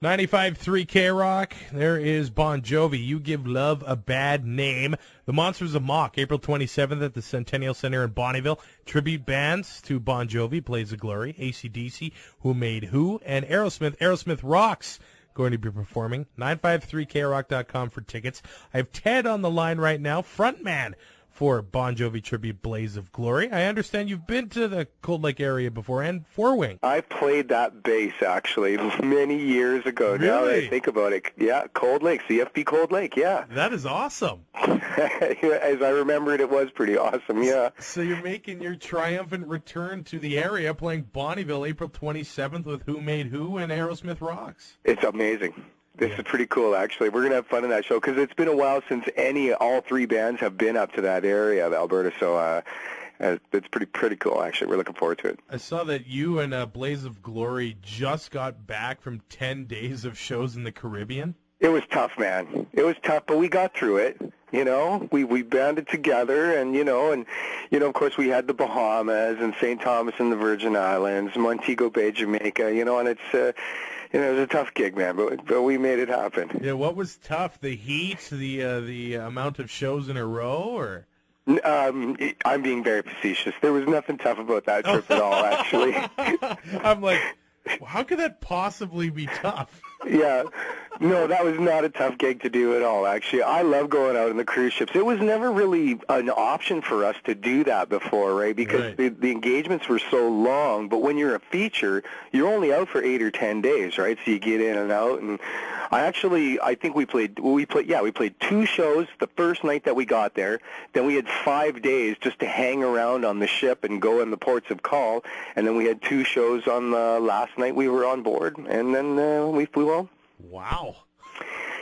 95.3 K-Rock. There is Bon Jovi. You Give Love a Bad Name. The Monsters of Mock, April 27th at the Centennial Centre in Bonnyville. Tribute bands to Bon Jovi, Blaze of Glory, AC/DC, Who Made Who, and Aerosmith. Aerosmith Rocks going to be performing. 953krock.com for tickets. I have Ted on the line right now, frontman for Bon Jovi tribute Blaze of Glory. I understand you've been to the Cold Lake area before, and Four Wing. I played that bass, actually, many years ago. Really? Now that I think about it. Yeah, Cold Lake, CFB Cold Lake, yeah. That is awesome. As I remembered, it was pretty awesome, yeah. So you're making your triumphant return to the area, playing Bonnyville April 27th with Who Made Who and Aerosmith Rocks. It's amazing. This is pretty cool, actually. We're going to have fun in that show because it's been a while since all three bands have been up to that area of Alberta, so it's pretty cool, actually. We're looking forward to it. I saw that you and Blaze of Glory just got back from 10 days of shows in the Caribbean. It was tough, man. It was tough, but we got through it. You know, we banded together, and of course, we had the Bahamas and St. Thomas and the Virgin Islands, Montego Bay, Jamaica. And it's it was a tough gig, man, but we made it happen. Yeah, what was tough? The heat, the amount of shows in a row, or? I'm being very facetious. There was nothing tough about that trip at all, actually. I'm like, how could that possibly be tough? Yeah. No, that was not a tough gig to do at all, actually. I love going out on the cruise ships. It was never really an option for us to do that before, right? Because the engagements were so long. But when you're a feature, you're only out for 8 or 10 days, right? So you get in and out. And I think we played 2 shows the first night that we got there. Then we had 5 days just to hang around on the ship and go in the ports of call. And then we had 2 shows on the last night we were on board. And then we flew home. Wow.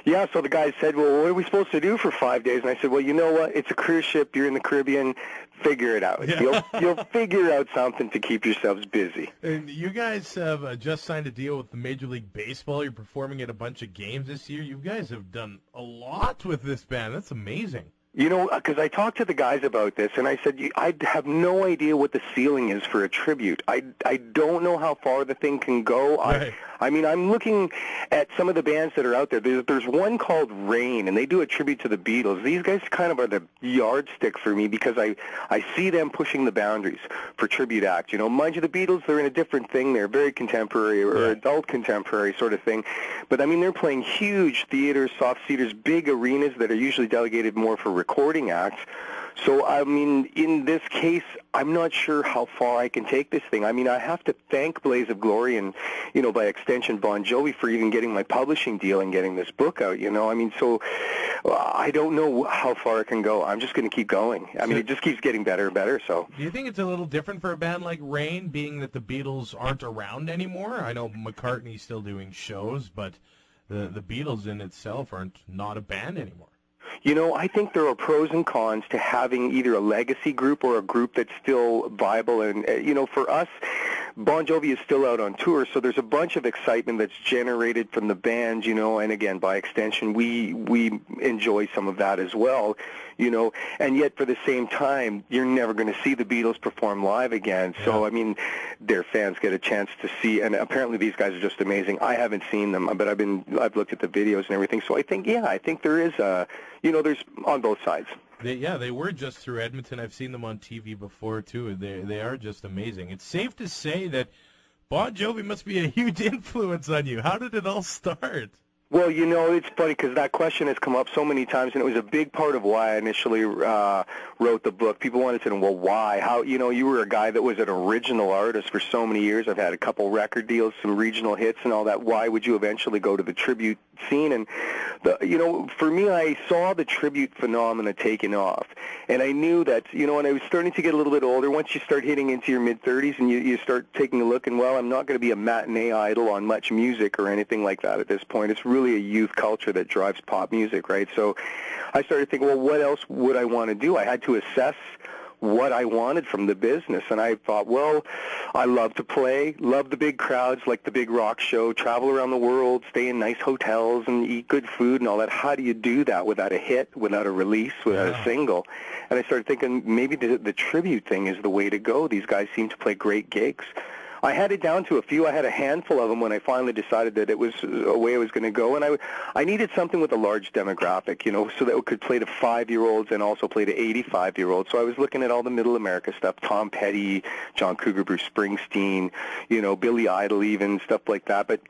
Yeah, so the guy said, well, what are we supposed to do for 5 days? And I said, well, you know what? It's a cruise ship. You're in the Caribbean. Figure it out. Yeah. You'll figure out something to keep yourselves busy. And you guys have just signed a deal with the Major League Baseball. You're performing at a bunch of games this year. You guys have done a lot with this band. That's amazing. Because I talked to the guys about this, and I said, I have no idea what the ceiling is for a tribute. I don't know how far the thing can go. Right. I'm looking at some of the bands that are out there. There's one called Rain, and they do a tribute to the Beatles. These guys kind of are the yardstick for me because I see them pushing the boundaries for tribute acts. Mind you, the Beatles, they're in a different thing. They're very contemporary or adult contemporary sort of thing. But, they're playing huge theaters, soft theaters, big arenas that are usually delegated more for recording acts. So, in this case, I'm not sure how far I can take this thing. I have to thank Blaze of Glory and, by extension, Bon Jovi for even getting my publishing deal and getting this book out, So I don't know how far it can go. I'm just going to keep going. It just keeps getting better and better, so. Do you think it's a little different for a band like Rain, being that the Beatles aren't around anymore? I know McCartney's still doing shows, but the Beatles in itself aren't not a band anymore. I think there are pros and cons to having either a legacy group or a group that's still viable. And, for us, Bon Jovi is still out on tour, so there's a bunch of excitement that's generated from the band, and again, by extension, we enjoy some of that as well, and yet for the same time, you're never going to see the Beatles perform live again. So, their fans get a chance to see, and apparently these guys are just amazing. I haven't seen them, but I've looked at the videos and everything, so I think there is there's on both sides. They were just through Edmonton. I've seen them on TV before, too. They are just amazing. It's safe to say that Bon Jovi must be a huge influence on you. How did it all start? Well, it's funny because that question has come up so many times, and it was a big part of why I initially wrote the book. People wanted to know, well, why? How, you were a guy that was an original artist for so many years. I've had a couple record deals, some regional hits and all that. Why would you eventually go to the tribute scene? And, for me, I saw the tribute phenomena taking off. And I knew that, and I was starting to get a little bit older. Once you start hitting into your mid-30s and you start taking a look, and, well, I'm not going to be a matinee idol on much music or anything like that at this point. It's really a youth culture that drives pop music, right? So I started thinking, well, what else would I want to do? I had to assess what I wanted from the business, and I thought, well, I love to play, love the big crowds, like the big rock show, travel around the world, stay in nice hotels and eat good food and all that. How do you do that without a hit, without a release, without a single? And I started thinking maybe the tribute thing is the way to go. These guys seem to play great gigs. I had it down to a few. I had a handful of them when I finally decided that it was a way I was going to go, and I needed something with a large demographic, so that it could play to 5-year-olds and also play to 85-year-olds. So I was looking at all the Middle America stuff, Tom Petty, John Cougar, Bruce Springsteen, Billy Idol even, stuff like that. But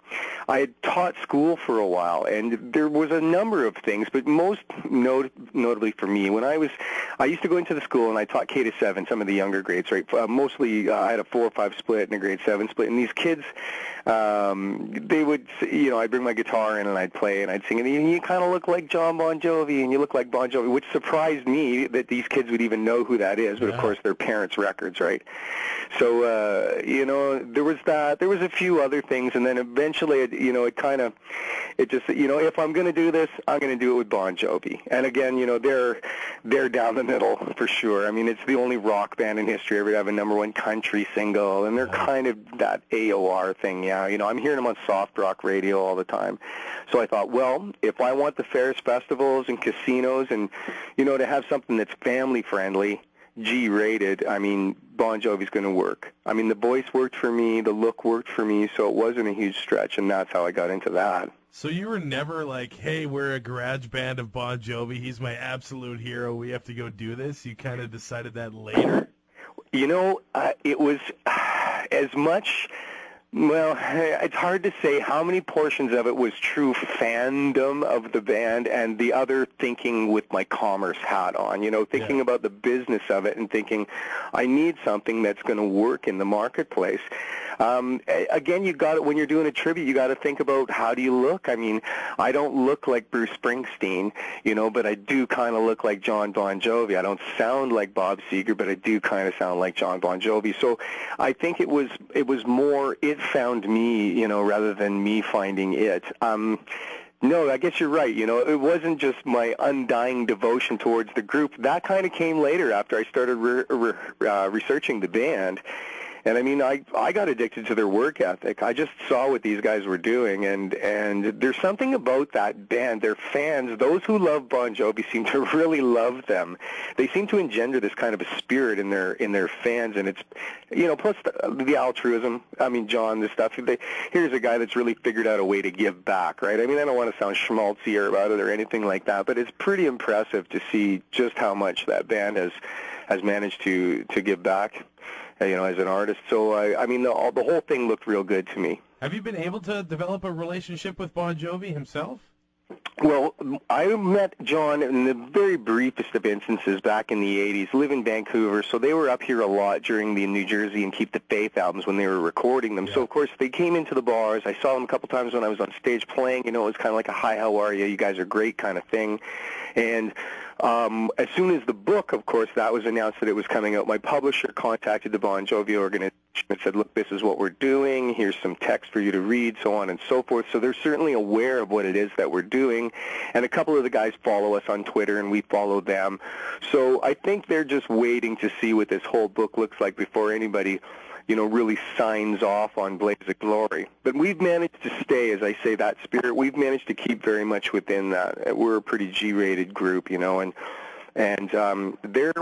I had taught school for a while, and there was a number of things, but most notably for me, I used to go into the school and I taught K to 7, some of the younger grades, right? Mostly I had a 4 or 5 split and a grade 7 split, and these kids, they would, I'd bring my guitar in and I'd play and I'd sing, and you kind of look like John Bon Jovi, and you look like Bon Jovi, which surprised me that these kids would even know who that is, but of course they're parents' records, right? So, there was that. There was a few other things, and then eventually, if I'm going to do this, I'm going to do it with Bon Jovi. And again, they're down the middle for sure. I mean, it's the only rock band in history ever to have a #1 country single, and they're kind of that AOR thing, yeah. I'm hearing them on soft rock radio all the time. So I thought, well, if I want the fairest festivals and casinos and, to have something that's family friendly, G-rated, I mean, Bon Jovi's going to work. I mean, the voice worked for me, the look worked for me, so it wasn't a huge stretch, and that's how I got into that. So you were never like, hey, we're a garage band of Bon Jovi, he's my absolute hero, we have to go do this? You kind of decided that later? It was as much... Well, it's hard to say how many portions of it was true fandom of the band and the other thinking with my commerce hat on, thinking about the business of it and thinking, I need something that's going to work in the marketplace. Again, when you're doing a tribute, you got to think about how do you look. I mean, I don't look like Bruce Springsteen, but I do kind of look like John Bon Jovi. I don't sound like Bob Seger, but I do kind of sound like John Bon Jovi. So I think it was more, it found me, rather than me finding it. No, I guess you're right. It wasn't just my undying devotion towards the group. That kind of came later after I started researching the band. And I mean, I got addicted to their work ethic. I just saw what these guys were doing, and there's something about that band. Their fans, those who love Bon Jovi, seem to really love them. They seem to engender this kind of a spirit in their fans, and it's, plus the altruism. I mean, John, this stuff. Here's a guy that's really figured out a way to give back, right? I mean, I don't want to sound schmaltzy about it or anything like that, but it's pretty impressive to see just how much that band has managed to give back. As an artist. So, I mean, the whole thing looked real good to me. Have you been able to develop a relationship with Bon Jovi himself? Well, I met John in the very briefest of instances back in the 80s, live in Vancouver, so they were up here a lot during the New Jersey and Keep the Faith albums when they were recording them. Yeah. So, of course, they came into the bars. I saw them a couple times when I was on stage playing. It was kind of like a, hi, how are you? You guys are great kind of thing. And as soon as the book, of course, that was announced that it was coming out, my publisher contacted the Bon Jovi organization and said, look, this is what we're doing. Here's some text for you to read, so on and so forth. So they're certainly aware of what it is that we're doing. And a couple of the guys follow us on Twitter, and we follow them. So I think they're just waiting to see what this whole book looks like before anybody really signs off on Blaze of Glory. But we've managed to stay, as I say, that spirit. We've managed to keep very much within that. We're a pretty G-rated group, and they're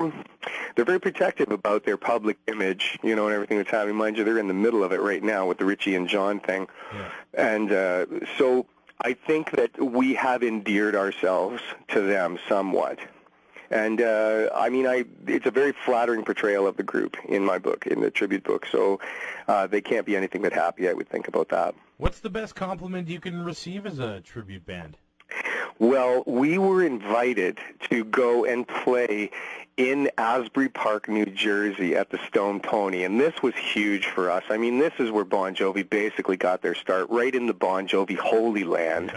very protective about their public image, and everything that's happening. Mind you, they're in the middle of it right now with the Richie and John thing. Yeah. And so I think that we have endeared ourselves to them somewhat. And, it's a very flattering portrayal of the group in my book, in the tribute book. So they can't be anything but happy, I would think, about that. What's the best compliment you can receive as a tribute band? Well, we were invited to go and play in Asbury Park, New Jersey at the Stone Pony, and this was huge for us. I mean, this is where Bon Jovi basically got their start, right in the Bon Jovi Holy Land.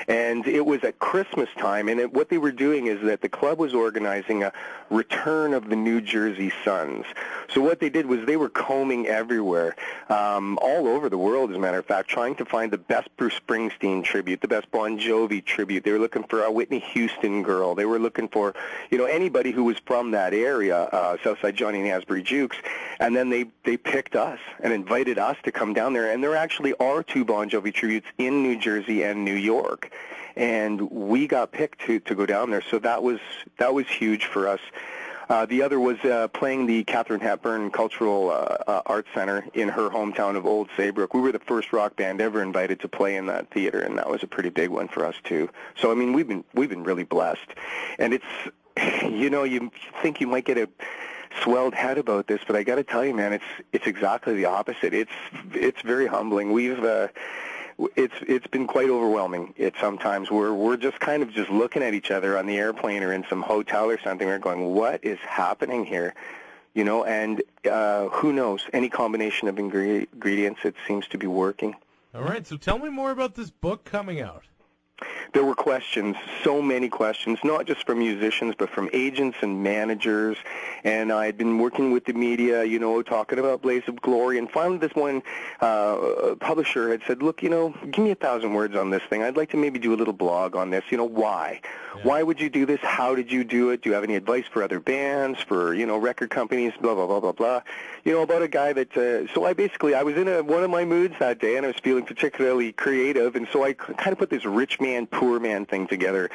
And it was at Christmas time, and what they were doing is that the club was organizing a return of the New Jersey Suns. So what they did was they were combing everywhere, all over the world, as a matter of fact, trying to find the best Bruce Springsteen tribute, the best Bon Jovi tribute. They were looking for a Whitney Houston girl. They were looking for, anybody who was from that area, Southside Johnny and Asbury Jukes, and then they picked us and invited us to come down there, and there actually are 2 Bon Jovi tributes in New Jersey and New York, and we got picked to go down there, so that was huge for us. The other was playing the Katharine Hepburn Cultural Arts Center in her hometown of Old Saybrook. We were the first rock band ever invited to play in that theater, and that was a pretty big one for us too. So I mean, we've been really blessed, and it's, you know, you think you might get a swelled head about this, but I got to tell you, man, it's exactly the opposite. It's very humbling. It's been quite overwhelming. Sometimes we're just kind of just looking at each other on the airplane or in some hotel or something. We're going, what is happening here? You know, and who knows? Any combination of ingredients, it seems to be working. All right, so tell me more about this book coming out. There were questions, so many questions, not just from musicians, but from agents and managers. And I had been working with the media, you know, talking about Blaze of Glory. And finally this one publisher had said, look, you know, give me 1,000 words on this thing. I'd like to maybe do a little blog on this. You know, why? Yeah. Why would you do this? How did you do it? Do you have any advice for other bands, for, you know, record companies, blah, blah, blah, blah, blah. You know, about a guy that, so I was in one of my moods that day, and I was feeling particularly creative. And so I kind of put this rich man, poor man thing together.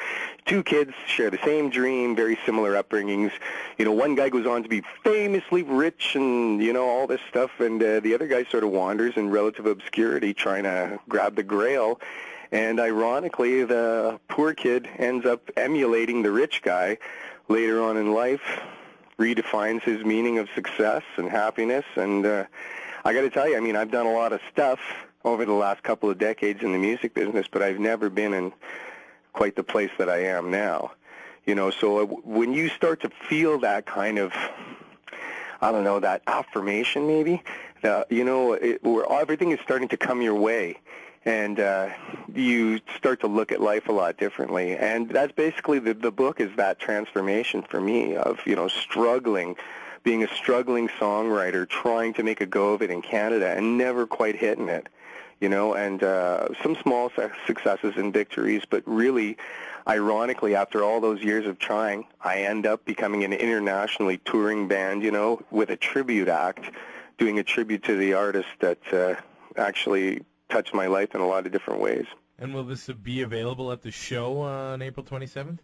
Two kids share the same dream, very similar upbringings. You know, one guy goes on to be famously rich and, you know, all this stuff, and the other guy sort of wanders in relative obscurity trying to grab the grail. And ironically, the poor kid ends up emulating the rich guy later on in life, redefines his meaning of success and happiness. And I got to tell you, I mean, I've done a lot of stuff over the last couple of decades in the music business, but I've never been in quite the place that I am now. You know, so when you start to feel that kind of, I don't know, that affirmation maybe, you know, where everything is starting to come your way, and you start to look at life a lot differently. And that's basically, the book is that transformation for me of, you know, being a struggling songwriter, trying to make a go of it in Canada and never quite hitting it. You know, and some small successes and victories, but really, ironically, after all those years of trying, I end up becoming an internationally touring band, you know, with a tribute act, doing a tribute to the artist that actually touched my life in a lot of different ways. And will this be available at the show on April 27th?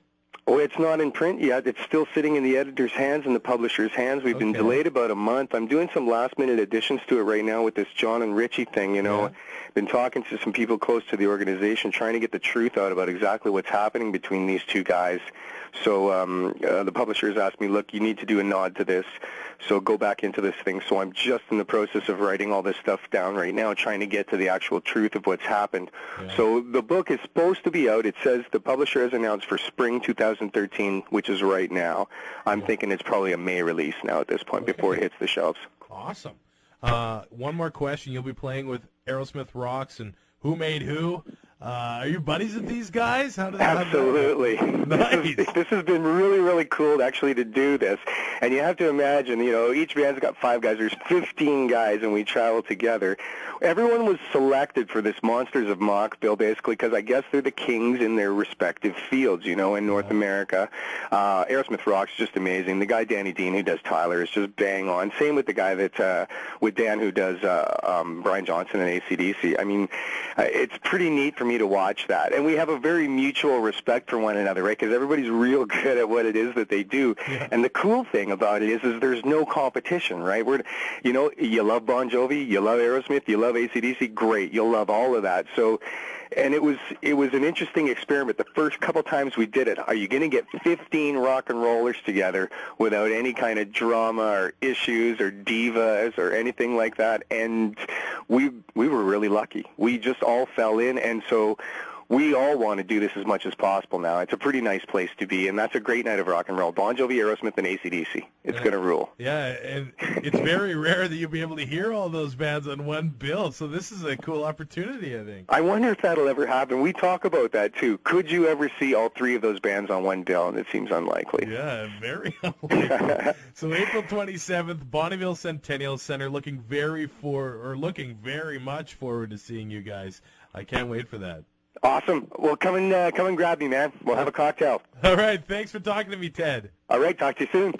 Oh, it's not in print yet. It's still sitting in the editor's hands and the publisher's hands. We've been delayed about a month. I'm doing some last-minute additions to it right now with this John and Richie thing, you know. Yeah. Been talking to some people close to the organization, trying to get the truth out about exactly what's happening between these two guys. So the publishers asked me, look, you need to do a nod to this, so go back into this thing. So I'm just in the process of writing all this stuff down right now, trying to get to the actual truth of what's happened. Yeah. So the book is supposed to be out. It says the publisher has announced for spring 2013, which is right now. I'm thinking it's probably a May release now at this point before it hits the shelves. Awesome. One more question. You'll be playing with Aerosmith Rocks and Who Made Who. Are you buddies with these guys? Absolutely. Nice. This has been really, really cool, actually, to do this. And you have to imagine, you know, each band's got 5 guys. There's 15 guys, and we travel together. Everyone was selected for this Monsters of Mach bill, basically, because I guess they're the kings in their respective fields, you know, in North America. Aerosmith Rock's just amazing. The guy, Danny Dean, who does Tyler, is just bang on. Same with the guy that, with Dan, who does Brian Johnson and AC/DC. I mean, it's pretty neat for me to watch that. And we have a very mutual respect for one another, right? Because everybody's real good at what it is that they do. Yeah. And the cool thing about it is there's no competition, right? You know, you love Bon Jovi, you love Aerosmith, you love AC/DC, great. You'll love all of that. So, and it was an interesting experiment. The first couple times we did it, are you going to get 15 rock and rollers together without any kind of drama or issues or divas or anything like that? And we were really lucky. We just all fell in, and so we all want to do this as much as possible now. It's a pretty nice place to be, and that's a great night of rock and roll. Bon Jovi, Aerosmith, and AC/DC. It's going to rule. Yeah, and it's very rare that you'll be able to hear all those bands on one bill, so this is a cool opportunity, I think. I wonder if that'll ever happen. We talk about that, too. Could you ever see all 3 of those bands on one bill? And it seems unlikely. Yeah, very unlikely. So April 27th, Bonnyville Centennial Center, looking very much forward to seeing you guys. I can't wait for that. Awesome. Well, come and grab me, man. We'll have a cocktail. All right. Thanks for talking to me, Ted. All right. Talk to you soon.